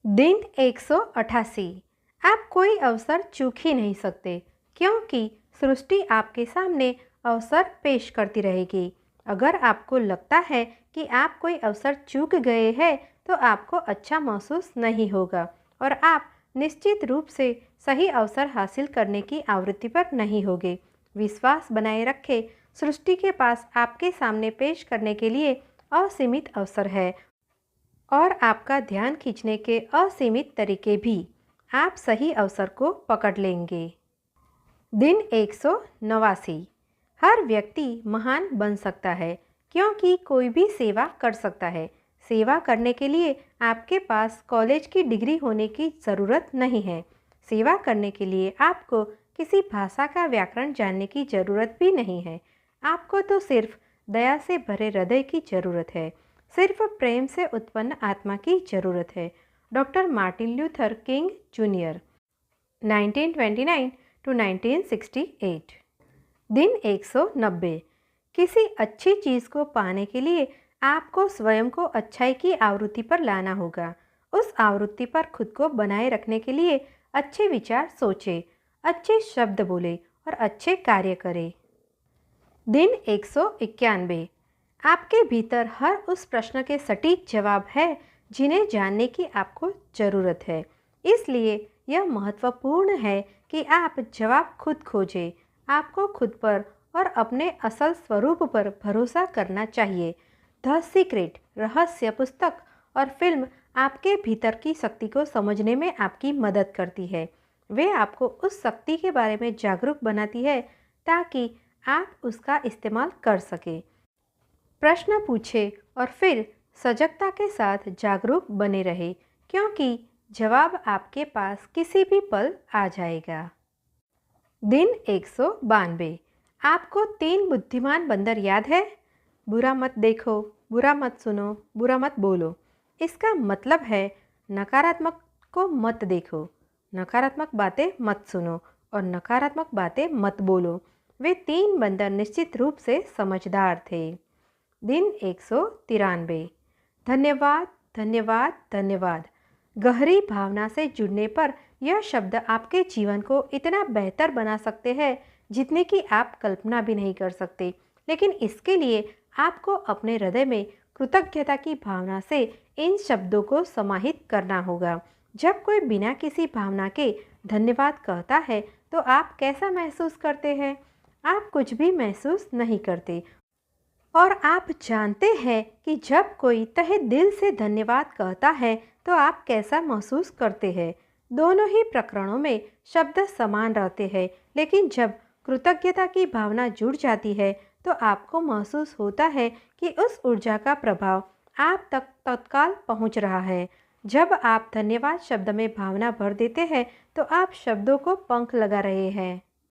दिन 188। आप कोई अवसर चूक ही नहीं सकते, क्योंकि सृष्टि आपके सामने अवसर पेश करती रहेगी। अगर आपको लगता है कि आप कोई अवसर चूक गए हैं, तो आपको अच्छा महसूस नहीं होगा और आप निश्चित रूप से सही अवसर हासिल करने की आवृत्ति पर नहीं होगे। विश्वास बनाए रखें, सृष्टि के पास आपके सामने पेश करने के लिए असीमित अवसर है और आपका ध्यान खींचने के असीमित तरीके भी। आप सही अवसर को पकड़ लेंगे। दिन 189। हर व्यक्ति महान बन सकता है, क्योंकि कोई भी सेवा कर सकता है। सेवा करने के लिए आपके पास कॉलेज की डिग्री होने की ज़रूरत नहीं है। सेवा करने के लिए आपको किसी भाषा का व्याकरण जानने की ज़रूरत भी नहीं है। आपको तो सिर्फ दया से भरे हृदय की ज़रूरत है, सिर्फ प्रेम से उत्पन्न आत्मा की ज़रूरत है। Doctor Martin Luther King junior, 1929 to 1968। दिन 190। किसी अच्छी चीज़ को पाने के लिए आपको स्वयं को अच्छाई की आवृत्ति पर लाना होगा। उस आवृत्ति पर खुद को बनाए रखने के लिए अच्छे विचार सोचें, अच्छे शब्द बोले और अच्छे कार्य करें। दिन 191। आपके भीतर हर उस प्रश्न के सटीक जवाब है जिन्हें जानने की आपको ज़रूरत है। इसलिए यह महत्वपूर्ण है कि आप जवाब खुद खोजें। आपको खुद पर और अपने असल स्वरूप पर भरोसा करना चाहिए। द सीक्रेट रहस्य पुस्तक और फिल्म आपके भीतर की शक्ति को समझने में आपकी मदद करती है। वे आपको उस शक्ति के बारे में जागरूक बनाती है ताकि आप उसका इस्तेमाल कर सकें। प्रश्न पूछे और फिर सजगता के साथ जागरूक बने रहे, क्योंकि जवाब आपके पास किसी भी पल आ जाएगा। दिन 192। आपको 3 बुद्धिमान बंदर याद है? बुरा मत देखो, बुरा मत सुनो, बुरा मत बोलो। इसका मतलब है नकारात्मक को मत देखो, नकारात्मक बातें मत सुनो और नकारात्मक बातें मत बोलो। वे 3 बंदर निश्चित रूप से समझदार थे। दिन 193। धन्यवाद, धन्यवाद, धन्यवाद। गहरी भावना से जुड़ने पर यह शब्द आपके जीवन को इतना बेहतर बना सकते हैं जितने की आप कल्पना भी नहीं कर सकते। लेकिन इसके लिए आपको अपने हृदय में कृतज्ञता की भावना से इन शब्दों को समाहित करना होगा। जब कोई बिना किसी भावना के धन्यवाद कहता है तो आप कैसा महसूस करते हैं? आप कुछ भी महसूस नहीं करते। और आप जानते हैं कि जब कोई तहे दिल से धन्यवाद कहता है तो आप कैसा महसूस करते हैं। दोनों ही प्रकरणों में शब्द समान रहते हैं, लेकिन जब कृतज्ञता की भावना जुड़ जाती है तो आपको महसूस होता है कि उस ऊर्जा का प्रभाव आप तक तत्काल पहुंच रहा है। जब आप धन्यवाद शब्द में भावना भर देते हैं तो आप शब्दों को पंख लगा रहे हैं।